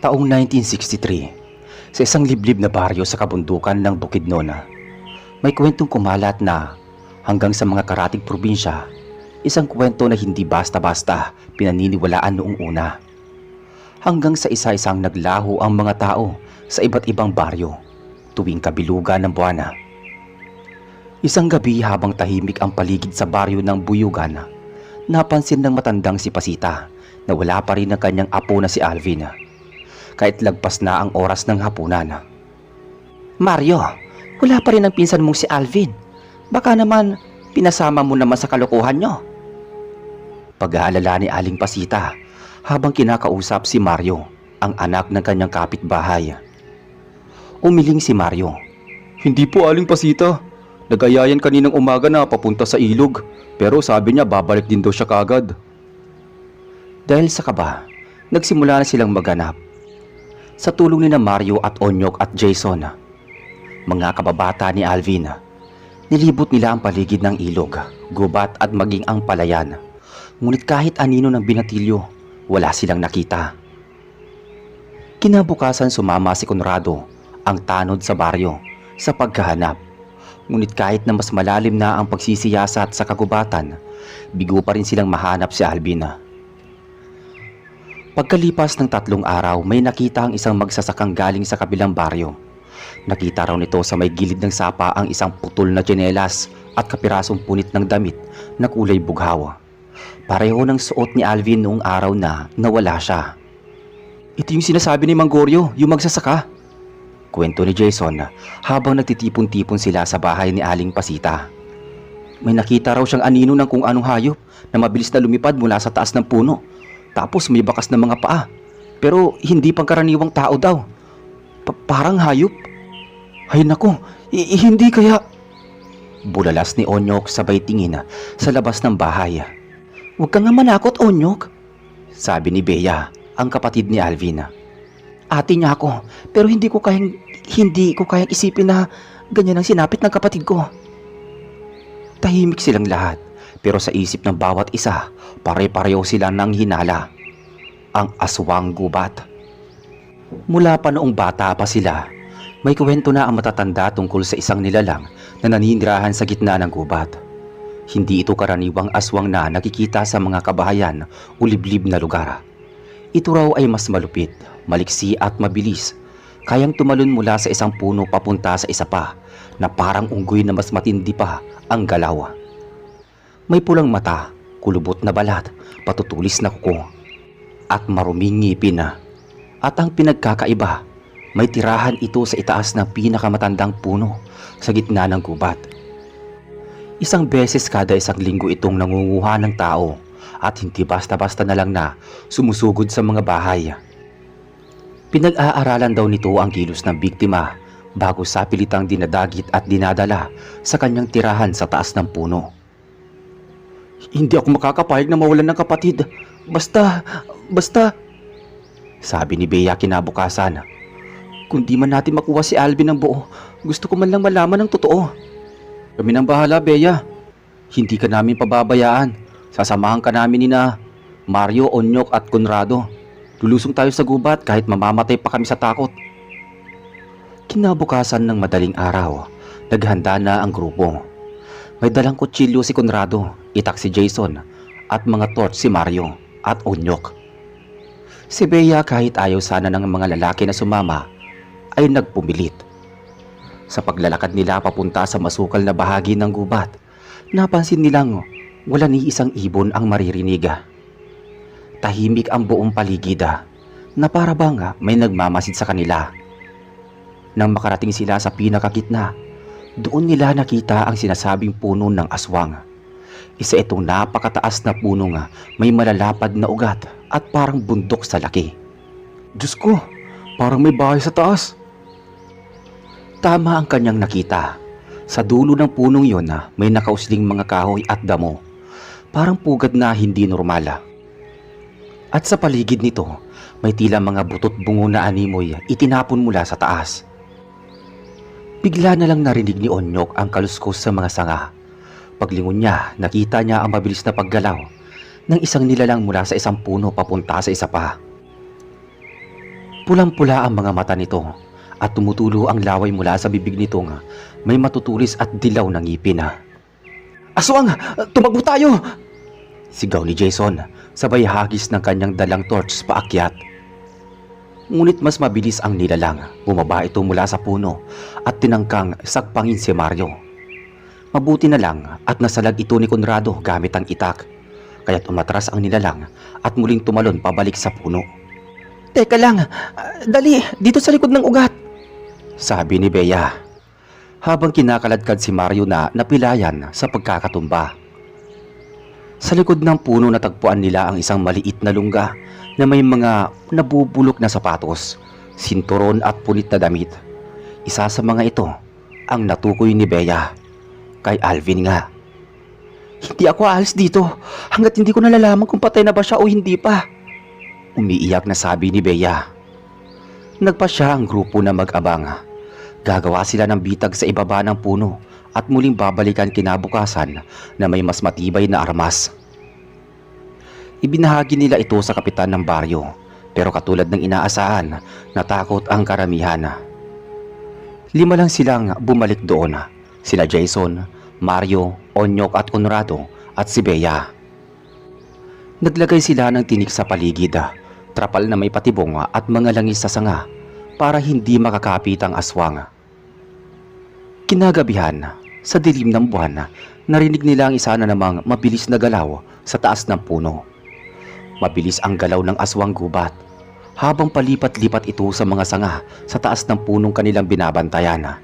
Taong 1963, sa isang liblib na baryo sa kabundukan ng Bukidnon, may kwentong kumalat na hanggang sa mga karatig probinsya, isang kwento na hindi basta-basta pinaniniwalaan noong una. Hanggang sa isa-isang naglaho ang mga tao sa iba't ibang baryo tuwing kabilugan ng buwan. Isang gabi habang tahimik ang paligid sa baryo ng Buyugan, napansin ng matandang si Pasita na wala pa rin ang kanyang apo na si Alvin. Kahit lagpas na ang oras ng hapunan. Mario, wala pa rin ang pinsan mong si Alvin. Baka naman pinasama mo naman sa kalokohan nyo. Pag-aalala ni Aling Pasita habang kinakausap si Mario, ang anak ng kanyang kapitbahay. Umiling si Mario. Hindi po, Aling Pasita. Nag-ayayan kaninang umaga na papunta sa ilog, pero sabi niya babalik din daw siya kagad. Dahil sa kaba, nagsimula na silang maghanap. Sa tulong ni Mario at Onyok at Jason, mga kababata ni Alvin, nilibot nila ang paligid ng ilog, gubat at maging ang palayan. Ngunit kahit anino ng binatilyo, wala silang nakita. Kinabukasan sumama si Conrado, ang tanod sa baryo, sa paghahanap. Ngunit kahit na mas malalim na ang pagsisiyasat sa kagubatan, bigo pa rin silang mahanap si Alvin. Pagkalipas ng 3 araw, may nakita ang isang magsasakang galing sa kabilang baryo. Nakita raw nito sa may gilid ng sapa ang isang putol na tsinelas at kapirasong punit ng damit na kulay bughaw. Pareho ng suot ni Alvin noong araw na nawala siya. Ito yung sinasabi ni Mang Goryo, yung magsasaka. Kwento ni Jason habang nagtitipon-tipon sila sa bahay ni Aling Pasita. May nakita raw siyang anino ng kung anong hayop na mabilis na lumipad mula sa taas ng puno. Tapos may bakas na mga paa. Pero hindi pangkaraniwang tao daw. Parang hayop. Ay nako, hindi kaya... Bulalas ni Onyok sabay tingin sa labas ng bahay. Huwag ka nga manakot, Onyok, sabi ni Bea, ang kapatid ni Alvin. Ate niya ako, pero hindi ko kayang isipin na ganyan ang sinapit ng kapatid ko. Tahimik silang lahat, pero sa isip ng bawat isa, pare-pareho sila ng hinala. Ang aswang gubat. Mula pa noong bata pa sila, may kwento na ang matatanda tungkol sa isang nilalang na naninirahan sa gitna ng gubat. Hindi ito karaniwang aswang na nakikita sa mga kabahayan o liblib na lugar. Ito raw ay mas malupit, maliksi at mabilis. Kayang tumalon mula sa isang puno papunta sa isa pa na parang unggoy na mas matindi pa ang galaw. May pulang mata, kulubot na balat, patutulis na kuko at maruming ngipin na. At ang pinagkakaiba, may tirahan ito sa itaas ng pinakamatandang puno sa gitna ng gubat. Isang beses kada isang linggo itong nangunguha ng tao at hindi basta-basta na lang na sumusugod sa mga bahay. Pinag-aaralan daw nito ang kilos ng biktima bago sapilitang dinadagit at dinadala sa kanyang tirahan sa taas ng puno. Hindi ako makakapayag na mawalan ng kapatid. Basta, sabi ni Bea kinabukasan. Kung di man natin makuha si Alvin ng buo, gusto ko man lang malaman ng totoo. Kami nang bahala, Bea. Hindi ka namin pababayaan. Sasamahan ka namin ni Mario, Onyok at Conrado. Lulusong tayo sa gubat kahit mamamatay pa kami sa takot. Kinabukasan ng madaling araw, naghanda na ang grupo. May dalang kutsilyo si Conrado, itak si Jason, at mga torch si Mario at Onyok. Si Bea kahit ayaw sana ng mga lalaki na sumama, ay nagpumilit. Sa paglalakad nila papunta sa masukal na bahagi ng gubat, napansin nilang wala ni isang ibon ang maririnig. Tahimik ang buong paligid na para bang may nagmamasid sa kanila. Nang makarating sila sa pinakagitna, doon nila nakita ang sinasabing puno ng aswang. Isa itong napakataas na puno may malalapad na ugat at parang bundok sa laki. Diyos ko, parang may bahay sa taas. Tama ang kanyang nakita. Sa dulo ng punong yon may nakausling mga kahoy at damo. Parang pugad na hindi normal. At sa paligid nito, may tila mga butot bungo na animoy itinapon mula sa taas. Bigla na lang narinig ni Onyok ang kaluskos sa mga sanga. Paglingon niya, nakita niya ang mabilis na paggalaw ng isang nilalang mula sa isang puno papunta sa isa pa. Pulang-pula ang mga mata nito at tumutulo ang laway mula sa bibig nito nga may matutulis at dilaw na ngipin. Aswang! Tumakbo tayo! Sigaw ni Jason sabay hagis ng kanyang dalang torch paakyat. Ngunit mas mabilis ang nilalang. Bumaba ito mula sa puno at tinangkang sagpangin si Mario. Mabuti na lang at nasalag ito ni Conrado gamit ang itak. Kaya't umatras ang nilalang at muling tumalon pabalik sa puno. Teka lang, dali, dito sa likod ng ugat, sabi ni Bea. Habang kinakaladkad si Mario na napilayan sa pagkakatumba. Sa likod ng puno natagpuan nila ang isang maliit na lungga na may mga nabubulok na sapatos, sinturon at punit na damit. Isa sa mga ito ang natukoy ni Bea. Kay Alvin nga. Hindi ako aalis dito hanggat hindi ko nalalaman kung patay na ba siya o hindi pa. Umiiyak na sabi ni Bea. Nagpa siya ang grupo na mag-abang. Gagawa sila ng bitag sa ibaba ng puno at muling babalikan kinabukasan na may mas matibay na armas. Ibinahagi nila ito sa kapitan ng baryo pero katulad ng inaasahan, natakot ang karamihan. 5 lang silang bumalik doon. Sila Jason, Mario, Onyok at Conrado at si Bea. Naglagay sila ng tinik sa paligid, trapal na may patibong at mga langis sa sanga para hindi makakapit ang aswang. Kinagabihan, sa dilim ng buwan, narinig nila ang isa na namang mabilis na galaw sa taas ng puno. Mabilis ang galaw ng aswang gubat habang palipat-lipat ito sa mga sanga sa taas ng punong kanilang binabantayan.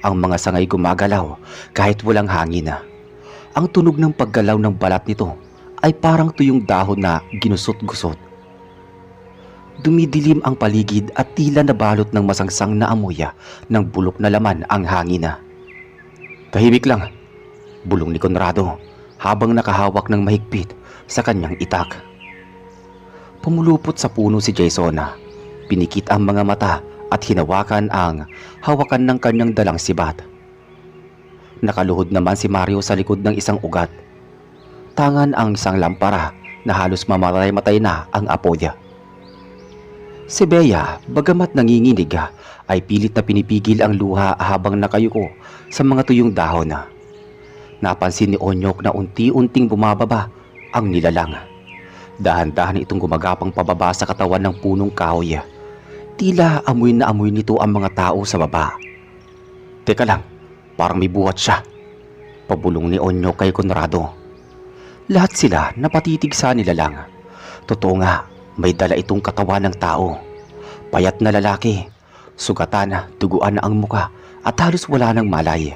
Ang mga sangay gumagalaw kahit walang hangin. Ang tunog ng paggalaw ng balat nito ay parang tuyong dahon na ginusot-gusot. Dumidilim ang paligid at tila nabalot ng masangsang na amoy ng bulok na laman ang hangin. Tahimik lang, bulong ni Conrado habang nakahawak ng mahigpit sa kanyang itak. Pumulupot sa puno si Jason. Pinikit ang mga mata at hinawakan ang hawakan ng kanyang dalang sibat. Nakaluhod naman si Mario sa likod ng isang ugat. Tangan ang isang lampara na halos mamatay-matay na ang apoy. Si Bea, bagamat nanginginig, ay pilit na pinipigil ang luha habang nakayuko sa mga tuyong dahon. Napansin ni Onyok na unti-unting bumababa ang nilalang. Dahan-dahan itong gumagapang pababa sa katawan ng punong kahoy. Tila amoy na amoy nito ang mga tao sa baba. Teka lang, parang may buhat siya, pabulong ni Onyok kay Conrado. Lahat sila napatitig sa nilalang. Totoo nga, may dala itong katawan ng tao. Payat na lalaki, sugatan, duguan na ang muka at halos wala ng malay.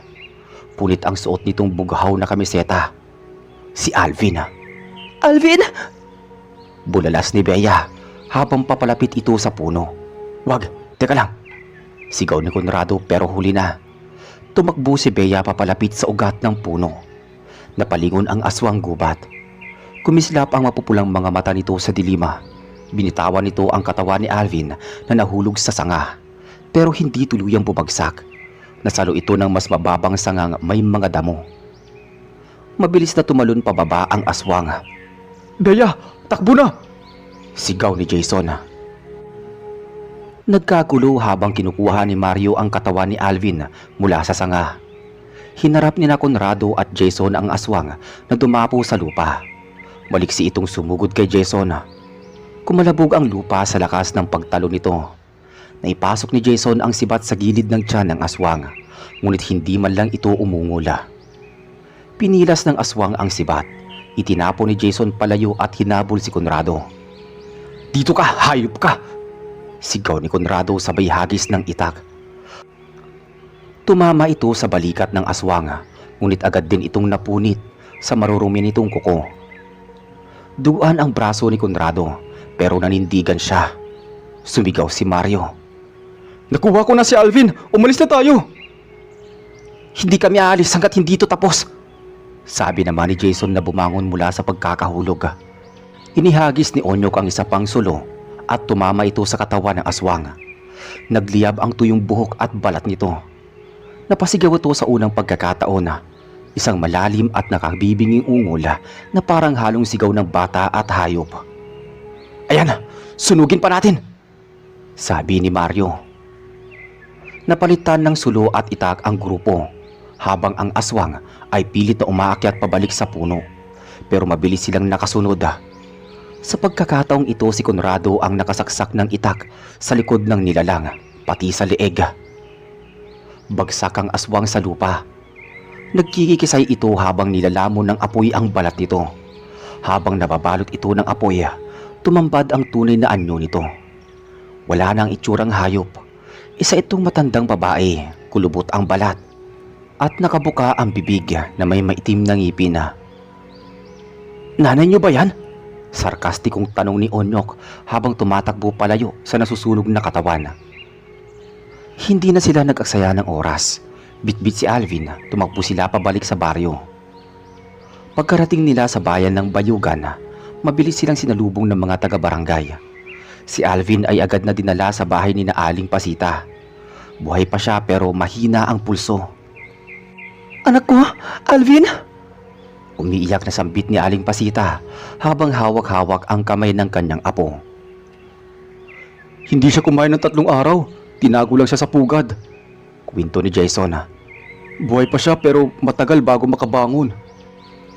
Punit ang suot nitong bughaw na kamiseta. Si Alvin. Alvin! Bulalas ni Bea habang papalapit ito sa puno. Wag, teka lang, sigaw ni Conrado pero huli na. Tumakbo si Bea papalapit sa ugat ng puno. Napalingon ang aswang gubat. Kumislap ang mapupulang mga mata nito sa dilima. Binitawan nito ang katawan ni Alvin na nahulog sa sanga pero hindi tuluyang bumagsak. Nasalo ito ng mas mababang sangang may mga damo. Mabilis na tumalon pababa ang aswang. Bea, takbo na! Sigaw ni Jason. Nagkagulo habang kinukuha ni Mario ang katawan ni Alvin mula sa sanga. Hinarap ni na Conrado at Jason ang aswang na dumapo sa lupa. Maliksi itong sumugod kay Jason. Kumalabog ang lupa sa lakas ng pagtalo nito. Naipasok ni Jason ang sibat sa gilid ng tiyan ng aswang, ngunit hindi man lang ito umungula. Pinilas ng aswang ang sibat. Itinapo ni Jason palayo at hinabol si Conrado. Dito ka, hayop ka! Sigaw ni Conrado sabay hagis ng itak. Tumama ito sa balikat ng aswang, ngunit agad din itong napunit sa marurumi nitong kuko. Duguan ang braso ni Conrado pero nanindigan siya. Sumigaw si Mario. Nakuha ko na si Alvin! Umalis na tayo! Hindi kami aalis hanggat hindi ito tapos, sabi naman ni Jason na bumangon mula sa pagkakahulog. Inihagis ni Onyok ang isa pang sulo at tumama ito sa katawan ng aswang. Nagliyab ang tuyong buhok at balat nito. Napasigaw ito sa unang pagkakataon, isang malalim at nakabibinging ungol na parang halong sigaw ng bata at hayop. Ayan, sunugin pa natin! sabi ni Mario. Napalitan ng sulo at itak ang grupo habang ang aswang ay pilit na umaakyat pabalik sa puno, pero mabilis silang nakasunod. Sa pagkakataong ito, si Conrado ang nakasaksak ng itak sa likod ng nilalang, pati sa leeg. Bagsak ang aswang sa lupa. Nagkikisay ito habang nilalamon ng apoy ang balat nito. Habang nababalot ito ng apoy, tumambad ang tunay na anyo nito. Wala nang itsurang hayop. Isa itong matandang babae, kulubot ang balat, at nakabuka ang bibig na may maitim na ngipin. "Nanay niyo ba yan?" Sarkastikong tanong ni Onyok habang tumatakbo palayo sa nasusunog na katawan. Hindi na sila nag-aksaya ng oras. Bitbit si Alvin, tumakbo sila pabalik sa baryo. Pagkarating nila sa bayan ng Bayugan, mabilis silang sinalubong ng mga taga-barangay. Si Alvin ay agad na dinala sa bahay ni na Aling Pasita. Buhay pa siya pero mahina ang pulso. "Anak ko, Alvin!" Umiiyak na sambit ni Aling Pasita habang hawak-hawak ang kamay ng kanyang apo. "Hindi siya kumain ng 3 araw. Tinago lang siya sa pugad," kwento ni Jason. "Buhay pa siya pero matagal bago makabangon.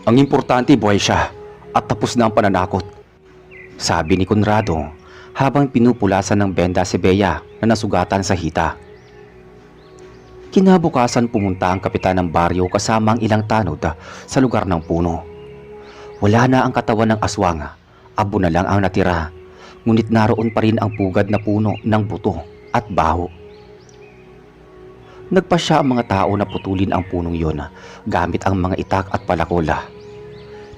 Ang importante, buhay siya at tapos na ang pananakot," sabi ni Conrado habang pinupulasan ng benda si Bea na nasugatan sa hita. Kinabukasan pumunta ang kapitan ng baryo kasama ang ilang tanod sa lugar ng puno. Wala na ang katawan ng aswang, abo na lang ang natira, ngunit naroon pa rin ang pugad na puno ng buto at baho. Nagpasya ang mga tao na putulin ang punong yon gamit ang mga itak at palakola.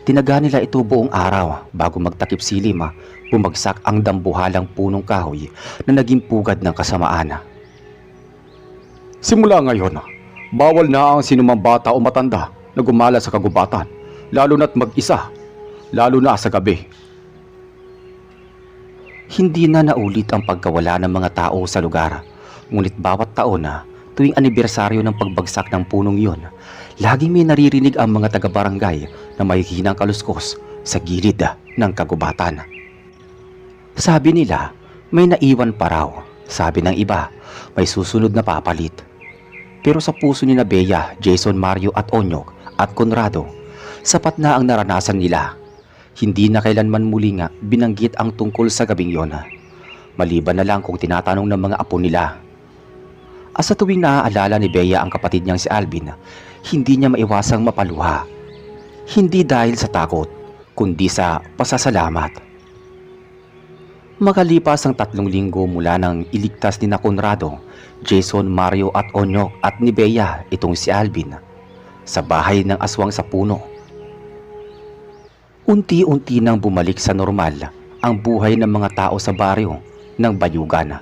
Tinaga nila ito buong araw bago magtakip silim, bumagsak ang dambuhalang punong kahoy na naging pugad ng kasamaan. "Simula ngayon, bawal na ang sinumang bata o matanda na gumala sa kagubatan, lalo na't mag-isa, lalo na sa gabi." Hindi na naulit ang pagkawala ng mga tao sa lugar, ngunit bawat taon tuwing anibersaryo ng pagbagsak ng punong yon, laging may naririnig ang mga taga-barangay na may hinang kaluskos sa gilid ng kagubatan. Sabi nila, may naiwan pa raw. Sabi ng iba, may susunod na papalit. Pero sa puso ni na Bea, Jason, Mario at Onyok at Conrado, sapat na ang naranasan nila. Hindi na kailanman muli nga binanggit ang tungkol sa gabing yon, maliban na lang kung tinatanong ng mga apo nila. Sa tuwing naaalala ni Bea ang kapatid niyang si Alvin, hindi niya maiwasang mapaluha. Hindi dahil sa takot, kundi sa pasasalamat. Makalipas ang 3 linggo mula nang iligtas ni na Conrado, Jason, Mario at Onyok at ni Bea itong si Alvin sa bahay ng aswang sa puno. Unti-unti nang bumalik sa normal ang buhay ng mga tao sa baryo ng Bayugan.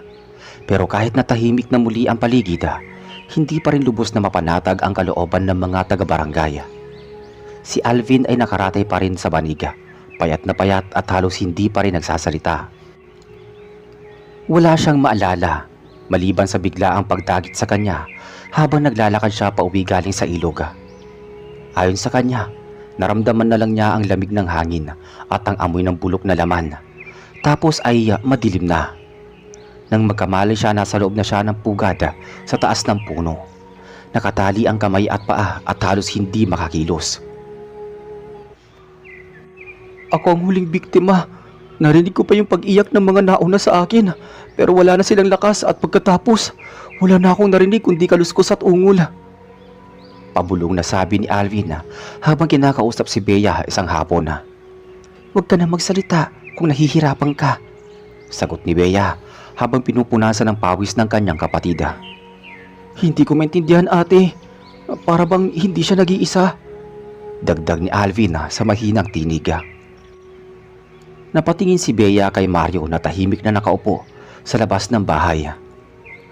Pero kahit natahimik na muli ang paligid, hindi pa rin lubos na mapanatag ang kalooban ng mga taga-barangay. Si Alvin ay nakaratay pa rin sa baniga, payat na payat at halos hindi pa rin nagsasalita. Wala siyang maalala, maliban sa bigla ang pagdagit sa kanya habang naglalakad siya pauwi galing sa ilog. Ayon sa kanya, naramdaman na lang niya ang lamig ng hangin at ang amoy ng bulok na laman. Tapos ay madilim na. Nang magkamali siya, nasa loob na siya ng pugad sa taas ng puno. Nakatali ang kamay at paa at halos hindi makakilos. "Ako ang huling biktima. Narinig ko pa yung pag-iyak ng mga nauna sa akin, pero wala na silang lakas at pagkatapos, wala na akong narinig kundi kaluskos at ungol." Pabulong na sabi ni Alvin habang kinakausap si Bea isang hapon. "Huwag ka na magsalita kung nahihirapan ka," sagot ni Bea habang pinupunasan ng pawis ng kanyang kapatid. "Hindi ko maintindihan, ate. Para bang hindi siya nag-iisa," dagdag ni Alvin sa mahinang tinig. Napatingin si Bea kay Mario na tahimik na nakaupo sa labas ng bahay.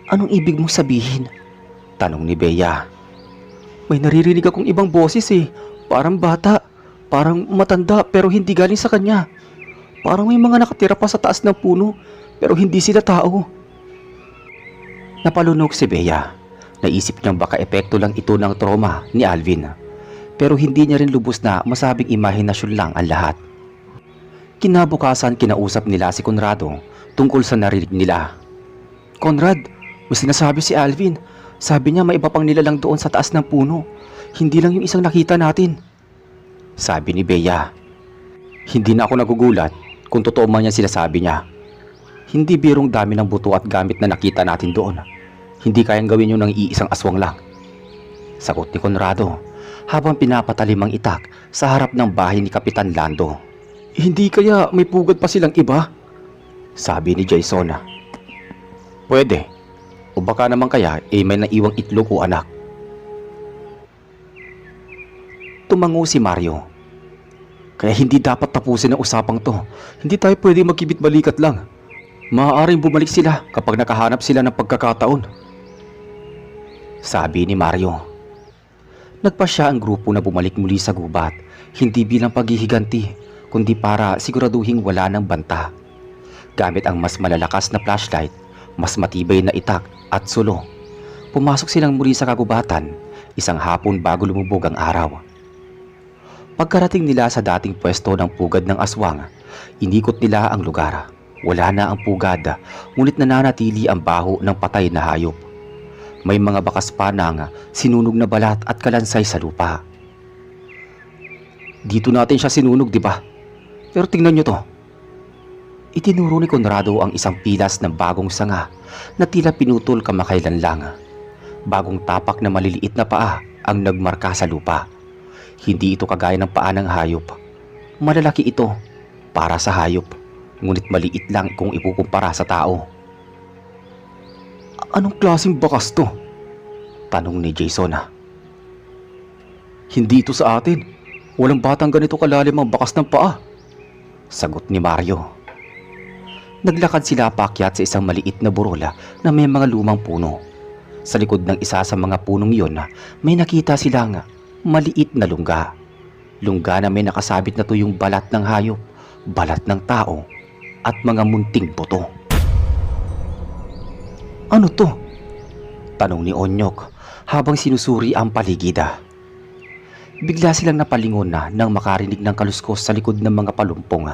"Anong ibig mong sabihin?" tanong ni Bea. "May naririnig akong ibang boses eh. Parang bata, parang matanda pero hindi galing sa kanya. Parang may mga nakatira pa sa taas ng puno pero hindi sila tao." Napalunok si Bea. Naisip niyang baka epekto lang ito ng trauma ni Alvin. Pero hindi niya rin lubos na masabing imahinasyon lang ang lahat. Kinabukasan, kinausap nila si Conrado tungkol sa narinig nila. Conrad, may sinasabi si Alvin. Sabi niya may iba pang nilalang doon sa taas ng puno. Hindi lang yung isang nakita natin. Sabi ni Bea. Hindi na ako nagugulat kung totoo man yan sinasabi niya. Hindi birong dami ng buto at gamit na nakita natin doon. Hindi kayang gawin yun ng iisang aswang lang. Sagot ni Conrado habang pinapatalim ang itak sa harap ng bahay ni Kapitan Lando. Hindi kaya may pugad pa silang iba? Sabi ni Jason. Pwede. O baka naman kaya may naiwang itlog o anak. Tumango si Mario. Kaya hindi dapat tapusin ang usapang to. Hindi tayo pwede magkibit-balikat lang. Maaaring bumalik sila kapag nakahanap sila ng pagkakataon. Sabi ni Mario. Nagpasya ang grupo na bumalik muli sa gubat, hindi bilang paghihiganti, kundi para siguraduhing wala ng banta. Gamit ang mas malalakas na flashlight, mas matibay na itak at sulo, pumasok silang muli sa kagubatan, isang hapon bago lumubog ang araw. Pagkarating nila sa dating pwesto ng pugad ng aswang, inikot nila ang lugar. Wala na ang pugad, ngunit nananatili ang baho ng patay na hayop. May mga bakas pa ng sinunog na balat at kalansay sa lupa. Dito natin siya sinunog, di ba? Pero tingnan nyo to. Itinuro ni Conrado ang isang pilas ng bagong sanga na tila pinutol kamakailan lang. Bagong tapak na maliliit na paa ang nagmarka sa lupa. Hindi ito kagaya ng paa ng hayop. Malalaki ito para sa hayop, ngunit maliit lang kung ikukumpara sa tao. Anong klaseng bakas to? Tanong ni Jason. Hindi ito sa atin. Walang batang ganito kalalim ang bakas ng paa. Sagot ni Mario. Naglakad sila paakyat sa isang maliit na burola na may mga lumang puno. Sa likod ng isa sa mga punong iyon, may nakita silang maliit na lungga. Lungga na may nakasabit na tuyong balat ng hayop, balat ng tao, at mga munting buto. Ano to? Tanong ni Onyok habang sinusuri ang paligid. Bigla silang napalingon na nang makarinig ng kaluskos sa likod ng mga palumpong.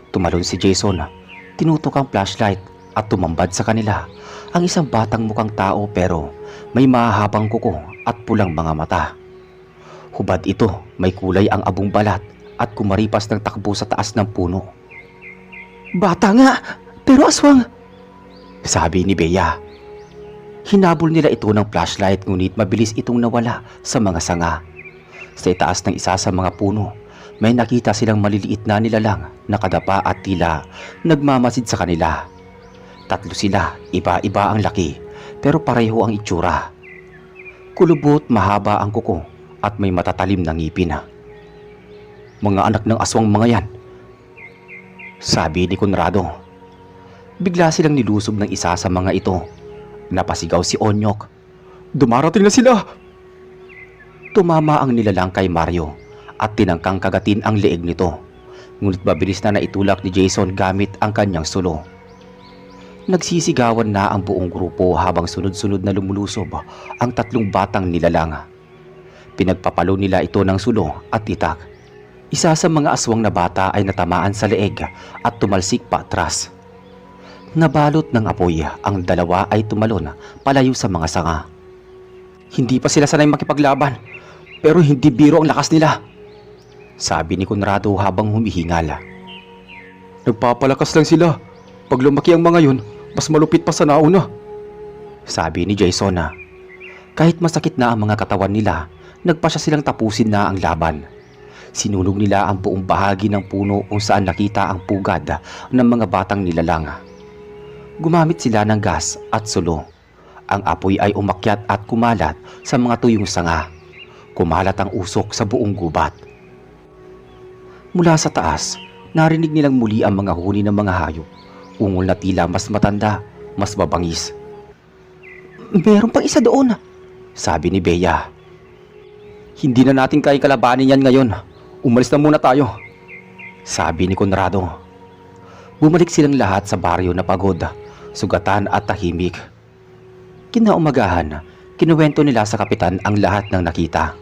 Tumalon si Jason, tinutok ang flashlight at tumambad sa kanila ang isang batang mukhang tao pero may mahahabang kuko at pulang mga mata. Hubad ito, may kulay ang abong balat at kumaripas ng takbo sa taas ng puno. Bata nga, pero aswang! Sabi ni Bea. Hinabol nila ito ng flashlight ngunit mabilis itong nawala sa mga sanga. Sa itaas ng isa sa mga puno, may nakita silang maliliit na nilalang nakadapa at tila nagmamasid sa kanila. Tatlo sila, iba-iba ang laki, pero pareho ang itsura. Kulubot, mahaba ang kuko at may matatalim na ngipin. Mga anak ng aswang mga yan, sabi ni Conrado. Bigla silang nilusob ng isa sa mga ito. Napasigaw si Onyok. Dumarating na sila! Tumama ang nilalang kay Mario at tinangkang kagatin ang leeg nito. Ngunit mabilis na naitulak ni Jason gamit ang kanyang sulo. Nagsisigawan na ang buong grupo habang sunod-sunod na lumulusob ang tatlong batang nilalang. Pinagpapalo nila ito ng sulo at itak. Isa sa mga aswang na bata ay natamaan sa leeg at tumalsik pa atras. Nabalot ng apoy, ang dalawa ay tumalon palayo sa mga sanga. Hindi pa sila sanay makipaglaban, pero hindi biro ang lakas nila, sabi ni Conrado habang humihingal. Nagpapalakas lang sila. Pag lumaki ang mga yun, mas malupit pa sa nauna, sabi ni Jason. Kahit masakit na ang mga katawan nila, nagpasya silang tapusin na ang laban. Sinunog nila ang buong bahagi ng puno kung saan nakita ang pugad ng mga batang nilalang. Gumamit sila ng gas at sulo. Ang apoy ay umakyat at kumalat sa mga tuyong sanga. Kumalat ang usok sa buong gubat. Mula sa taas, narinig nilang muli ang mga huni ng mga hayop. Ungol na tila mas matanda, mas mabangis. Meron pang isa doon, sabi ni Bea. Hindi na natin kaya kalabanin yan ngayon. Umalis na muna tayo, sabi ni Conrado. Bumalik silang lahat sa baryo na pagod, sugatan at tahimik. Kinaumagahan, kinuwento nila sa kapitan ang lahat ng nakita.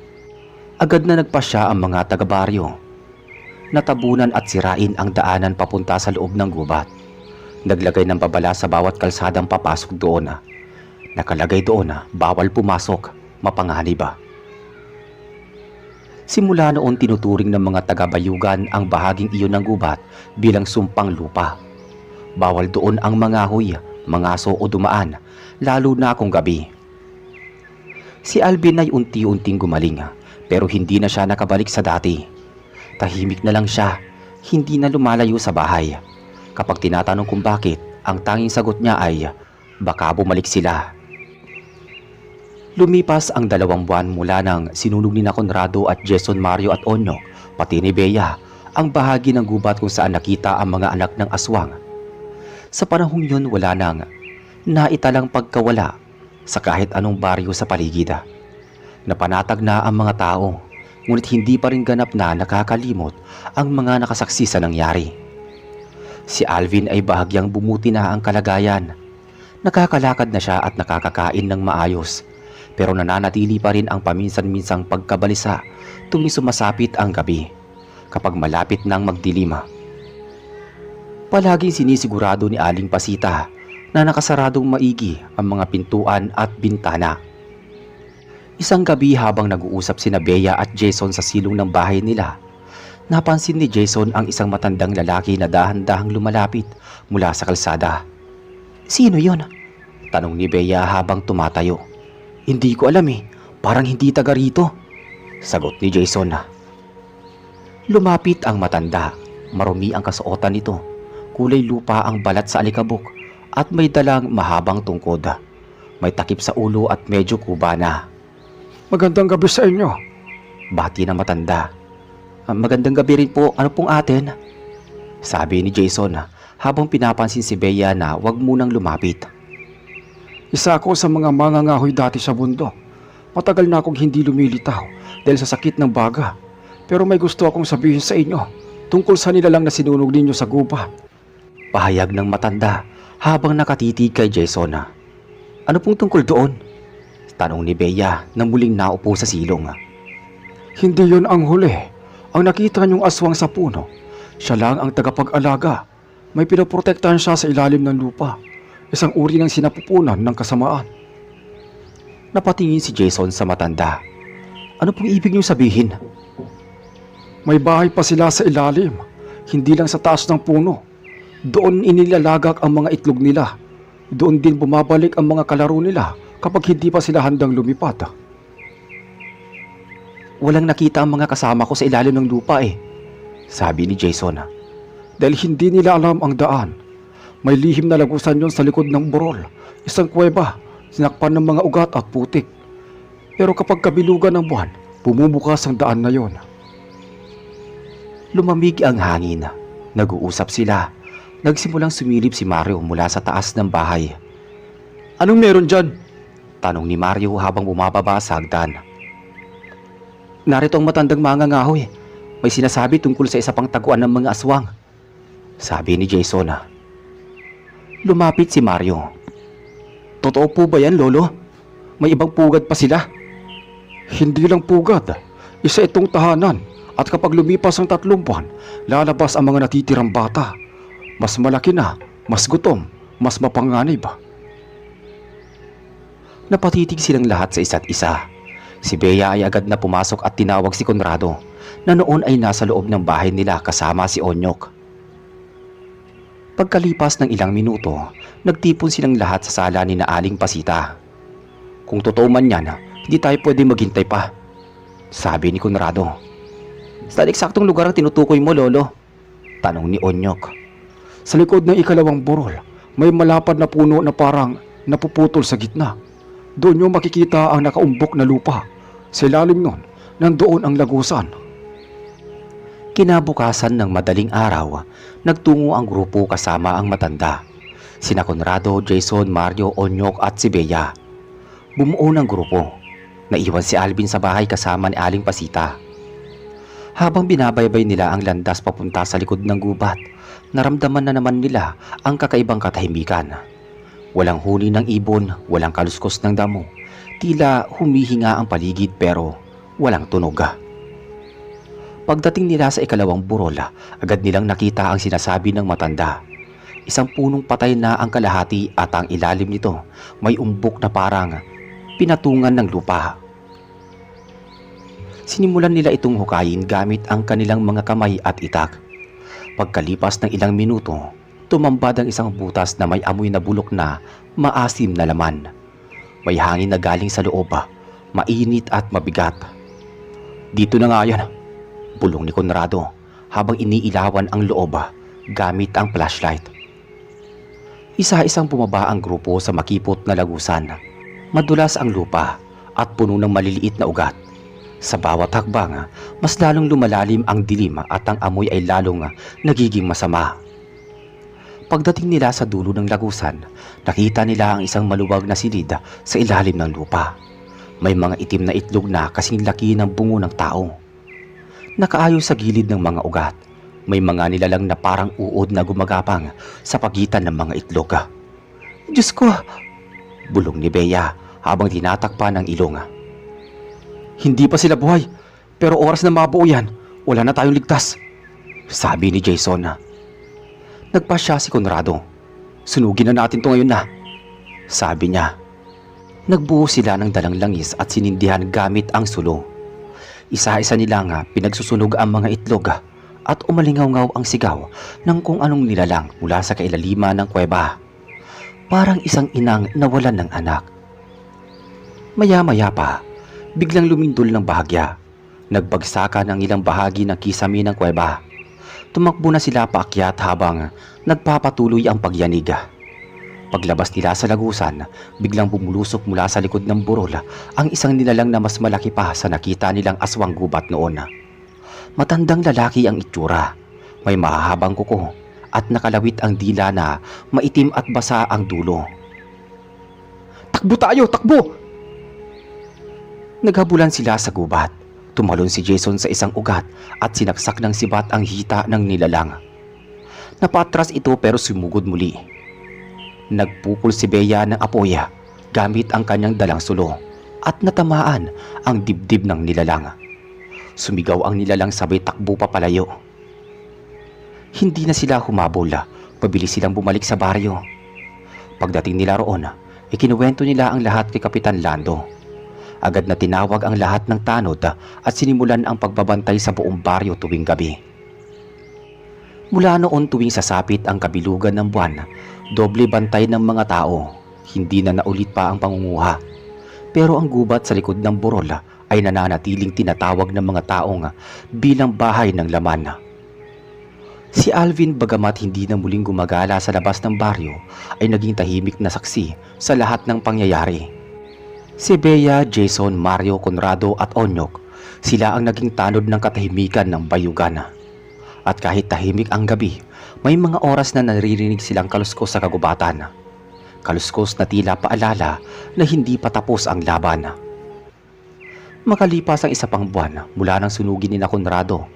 Agad na nagpasya ang mga taga-baryo. Natabunan at sirain ang daanan papunta sa loob ng gubat. Naglagay ng babala sa bawat kalsadang papasok doon. Nakalagay doon na bawal pumasok, mapanganib. Simula noon tinuturing ng mga taga-bayugan ang bahaging iyon ng gubat bilang sumpang lupa. Bawal doon ang mangahoy, mangaso o dumaan, lalo na kung gabi. Si Alvin ay unti-unting gumaling pero hindi na siya nakabalik sa dati. Tahimik na lang siya, hindi na lumalayo sa bahay. Kapag tinatanong kung bakit, ang tanging sagot niya ay baka bumalik sila. Lumipas ang 2 buwan mula nang sinunog ni Conrado at Jason, Mario at Onyok, pati ni Bea, ang bahagi ng gubat kung saan nakita ang mga anak ng aswang. Sa panahong yun wala nang naitalang pagkawala sa kahit anong baryo sa paligid. Napanatag na ang mga tao, ngunit hindi pa rin ganap na nakakalimot ang mga nakasaksi sa nangyari. Si Alvin ay bahagyang bumuti na ang kalagayan. Nakakalakad na siya at nakakakain ng maayos. Pero nananatili pa rin ang paminsan-minsang pagkabalisa tuwing sumasapit ang gabi kapag malapit nang magdilim. Palaging sinisigurado ni Aling Pasita na nakasaradong maigi ang mga pintuan at bintana. Isang gabi habang nag-uusap sina Bea at Jason sa silong ng bahay nila, napansin ni Jason ang isang matandang lalaki na dahan-dahang lumalapit mula sa kalsada. "Sino yon?" tanong ni Bea habang tumatayo. "Hindi ko alam parang hindi taga rito," sagot ni Jason. Lumapit ang matanda, marumi ang kasuotan nito, kulay lupa ang balat sa alikabok at may dalang mahabang tungkod. May takip sa ulo at medyo kubana. "Magandang gabi sa inyo," bati ng matanda. "Magandang gabi rin po, ano pong atin?" sabi ni Jason habang pinapansin si Bea na wag munang lumapit. "Isa ako sa mga mangangahoy dati sa bundok. Matagal na akong hindi lumilitaw dahil sa sakit ng baga. Pero may gusto akong sabihin sa inyo tungkol sa nilalang na sinunog ninyo sa gubat." Pahayag ng matanda habang nakatitig kay Jason. "Ano pong tungkol doon?" tanong ni Bea na muling naupo sa silong. "Hindi yon ang huli. Ang nakita niyong aswang sa puno, siya lang ang tagapag-alaga. May pinoprotektahan siya sa ilalim ng lupa. Isang uri ng sinapupunan ng kasamaan." Napatingin si Jason sa matanda. "Ano pong ibig niyong sabihin?" "May bahay pa sila sa ilalim, hindi lang sa taas ng puno. Doon inilalagak ang mga itlog nila. Doon din bumabalik ang mga kalaro nila kapag hindi pa sila handang lumipad." "Walang nakita ang mga kasama ko sa ilalim ng lupa sabi ni Jason. "Dahil hindi nila alam ang daan. May lihim na lagusan yon sa likod ng burol, isang kuweba, sinakpan ng mga ugat at putik. Pero kapag kabilugan ng buwan, bumubukas ang daan na yon." Lumamig ang hangin. Nag-uusap sila. Nagsimulang sumilip si Mario mula sa taas ng bahay. "Anong meron dyan?" tanong ni Mario habang bumababa sa hagdan. "Narito ang matandang mangangahoy. May sinasabi tungkol sa isa pang taguan ng mga aswang," sabi ni Jason. Lumapit si Mario. "Totoo po ba yan, Lolo? May ibang pugad pa sila?" "Hindi lang pugad. Isa itong tahanan. At kapag lumipas ang 3 buwan, lalabas ang mga natitirang bata. Mas malaki na, mas gutom, mas mapanganib." Napatitig silang lahat sa isa't isa. Si Bea ay agad na pumasok at tinawag si Conrado na noon ay nasa loob ng bahay nila kasama si Onyok. Pagkalipas ng ilang minuto, nagtipon silang lahat sa sala ni Aling Pasita. "Kung totoo man yan, hindi tayo pwede maghintay pa," sabi ni Conrado. "Saan eksaktong lugar ang tinutukoy mo, Lolo?" tanong ni Onyok. "Sa likod ng 2 burol, may malapad na puno na parang napuputol sa gitna. Doon nyo makikita ang nakaumbok na lupa. Sa ilalim nun, nandoon ang lagusan." Kinabukasan ng madaling araw, nagtungo ang grupo kasama ang matanda. Sina Conrado, Jason, Mario, Onyok at si Bea. Bumuo ng grupo. Naiwan si Alvin sa bahay kasama ni Aling Pasita. Habang binabaybay nila ang landas papunta sa likod ng gubat, naramdaman na naman nila ang kakaibang katahimikan. Walang huni ng ibon, walang kaluskos ng damo. Tila humihinga ang paligid pero walang tunog. Pagdating nila sa 2 burol, agad nilang nakita ang sinasabi ng matanda. Isang punong patay na ang kalahati at ang ilalim nito may umbok na parang pinatungan ng lupa. Sinimulan nila itong hukayin gamit ang kanilang mga kamay at itak. Pagkalipas ng ilang minuto, tumambad ang isang butas na may amoy na bulok na maasim na laman. May hangin na galing sa loob, mainit at mabigat. "Dito na nga yan," bulong ni Conrado habang iniilawan ang loob gamit ang flashlight. Isa-isang bumaba ang grupo sa makipot na lagusan. Madulas ang lupa at puno ng maliliit na ugat. Sa bawat hakbang, mas lalong lumalalim ang dilim at ang amoy ay lalong nagiging masama. Pagdating nila sa dulo ng lagusan, nakita nila ang isang maluwag na silid sa ilalim ng lupa. May mga itim na itlog na kasing laki ng bungo ng tao. Nakaayos sa gilid ng mga ugat. May mga nilalang na parang uod na gumagapang sa pagitan ng mga itlog. "Diyos ko!" bulong ni Bea habang tinatakpan ng ilong. "Hindi pa sila buhay, pero oras na mabuo yan, wala na tayong ligtas," sabi ni Jason. Nagpasya si Conrado. "Sunugin na natin to ngayon na," sabi niya. Nagbuo sila ng dalang langis at sinindihan gamit ang sulo. Isa-isa nilang pinagsusunog ang mga itlog at umalingaw-ngaw ang sigaw ng kung anong nilalang mula sa kailaliman ng kuweba. Parang isang inang nawalan ng anak. Maya-maya pa, biglang lumindol ng bahagya. Nagbagsakan ang ilang bahagi ng kisame ng kuweba. Tumakbo na sila paakyat habang nagpapatuloy ang pagyanig. Paglabas nila sa lagusan, biglang bumulusok mula sa likod ng burol ang isang nilalang na mas malaki pa sa nakita nilang aswang gubat noon. Matandang lalaki ang itsura, may mahahabang kuko at nakalawit ang dila na maitim at basa ang dulo. "Takbo tayo! Takbo!" Naghabulan sila sa gubat. Tumalon si Jason sa isang ugat at sinaksak ng sibat ang hita ng nilalang. Napatras ito pero sumugod muli. Nagpupul si Bea ng apoy gamit ang kanyang dalang sulo at natamaan ang dibdib ng nilalang. Sumigaw ang nilalang sabay takbo papalayo. Hindi na sila humabol, pabilis silang bumalik sa baryo. Pagdating nila roon, ikinuwento nila ang lahat kay Kapitan Lando. Agad na tinawag ang lahat ng tanod at sinimulan ang pagbabantay sa buong baryo tuwing gabi. Mula noon tuwing sasapit ang kabilugan ng buwan, doble bantay ng mga tao. Hindi na naulit pa ang pangunguha. Pero ang gubat sa likod ng burol ay nananatiling tinatawag ng mga taong bilang bahay ng laman. Si Alvin, bagamat hindi na muling gumagala sa labas ng baryo, ay naging tahimik na saksi sa lahat ng pangyayari. Si Bea, Jason, Mario, Conrado at Onyok, sila ang naging tanod ng katahimikan ng bayugan. At kahit tahimik ang gabi, may mga oras na naririnig silang kaluskos sa kagubatan. Kaluskos na tila paalala na hindi pa tapos ang laban. Makalipas ang isa pang buwan mula nang sunugin ni Conrado,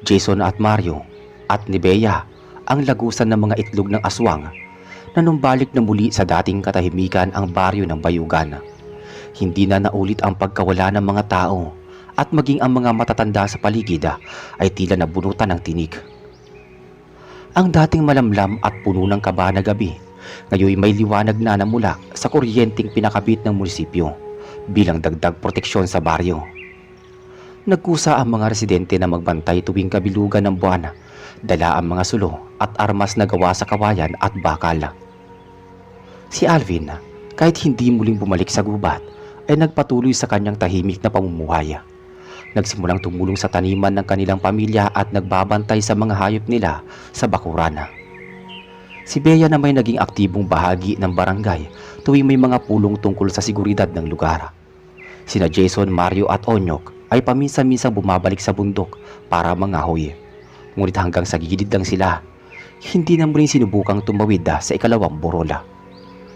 Jason at Mario at ni Bea ang lagusan ng mga itlog ng aswang, nanumbalik na muli sa dating katahimikan ang baryo ng bayugan. Hindi na naulit ang pagkawala ng mga tao at maging ang mga matatanda sa paligid ay tila nabunutan ng tinik. Ang dating malamlam at puno ng kaba na gabi, ngayon may liwanag na mula sa kuryenteng pinakabit ng munisipyo bilang dagdag proteksyon sa baryo. Nagkusa ang mga residente na magbantay tuwing kabilugan ng buwan, dala ang mga sulo at armas na gawa sa kawayan at bakal. Si Alvin, kahit hindi muling bumalik sa gubat, ay nagpatuloy sa kanyang tahimik na pamumuhay. Nagsimulang tumulong sa taniman ng kanilang pamilya at nagbabantay sa mga hayop nila sa bakuran. Si Bea na may naging aktibong bahagi ng barangay tuwing may mga pulong tungkol sa seguridad ng lugar. Sina Jason, Mario at Onyok ay paminsan-minsang bumabalik sa bundok para mangahoy. Ngunit hanggang sa gilid lang sila, hindi na muling sinubukang tumawid sa ikalawang borola.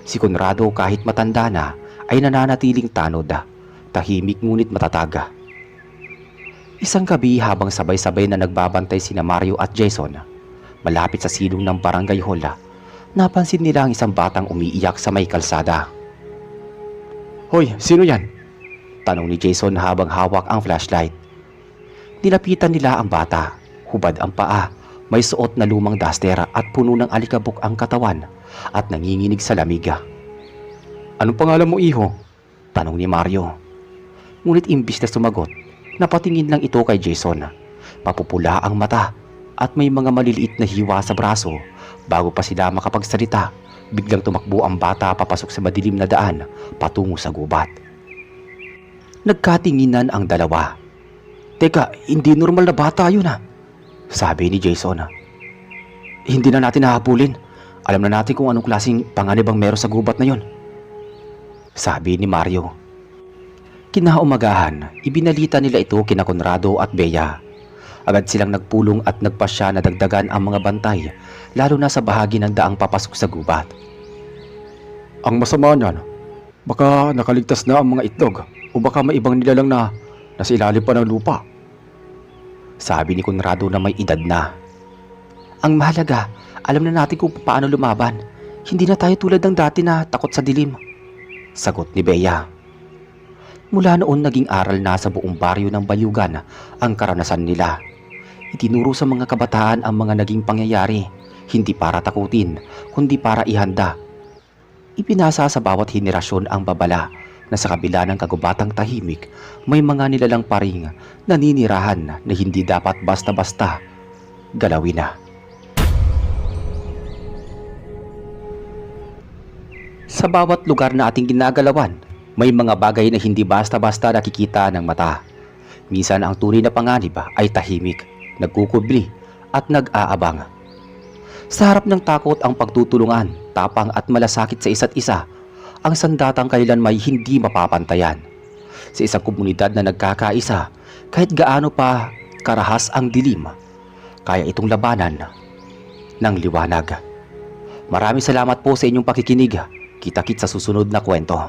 Si Conrado, kahit matanda na, ay nananatiling tanod, tahimik ngunit matataga. Isang gabi habang sabay-sabay na nagbabantay sina Mario at Jason, malapit sa silong ng barangay hall, napansin nila ang isang batang umiiyak sa may kalsada. "Hoy, sino yan?" tanong ni Jason habang hawak ang flashlight. Nilapitan nila ang bata, hubad ang paa, May suot na lumang duster at puno ng alikabok ang katawan at nanginginig sa lamig. Anong pangalan mo, iho? Tanong ni Mario. Ngunit imbis na sumagot, napatingin lang ito kay Jason. Papupula ang mata at may mga maliliit na hiwa sa braso. Bago pa sila makapagsalita, biglang tumakbo ang bata papasok sa madilim na daan patungo sa gubat. Nagkatinginan ang dalawa. Teka, hindi normal na bata yun Sabi ni Jason. Hindi na natin hahabulin. Alam na natin kung anong klaseng panganib ang meron sa gubat na yon. Sabi ni Mario. Kinaumagahan, ibinalita nila ito kina Conrado at Bea. Agad silang nagpulong at nagpasya na dagdagan ang mga bantay, lalo na sa bahagi ng daang papasok sa gubat. Ang masama niyan, baka nakaligtas na ang mga itlog o baka may ibang nilalang na nasa ilalim pa ng lupa. Sabi ni Conrado na may edad na. Ang mahalaga, alam na natin kung paano lumaban. Hindi na tayo tulad ng dati na takot sa dilim. Sagot ni Bea. Mula noon naging aral na sa buong baryo ng Bayugan ang karanasan nila. Itinuro sa mga kabataan ang mga naging pangyayari, hindi para takutin, kundi para ihanda. Ipinasa sa bawat henerasyon ang babala na sa kabila ng kagubatang tahimik, may mga nilalang paring naninirahan na hindi dapat basta-basta galawin na. Sa bawat lugar na ating ginagalawan, may mga bagay na hindi basta-basta nakikita ng mata. Minsan ang tunay na panganib ay tahimik, nagkukubli at nag-aabang. Sa harap ng takot ang pagtutulungan, tapang at malasakit sa isa't isa, ang sandatang kailanmay hindi mapapantayan. Sa isang komunidad na nagkakaisa, kahit gaano pa karahas ang dilim, kaya itong labanan ng liwanag. Maraming salamat po sa inyong pakikinig. Kita-kits sa susunod na kwento.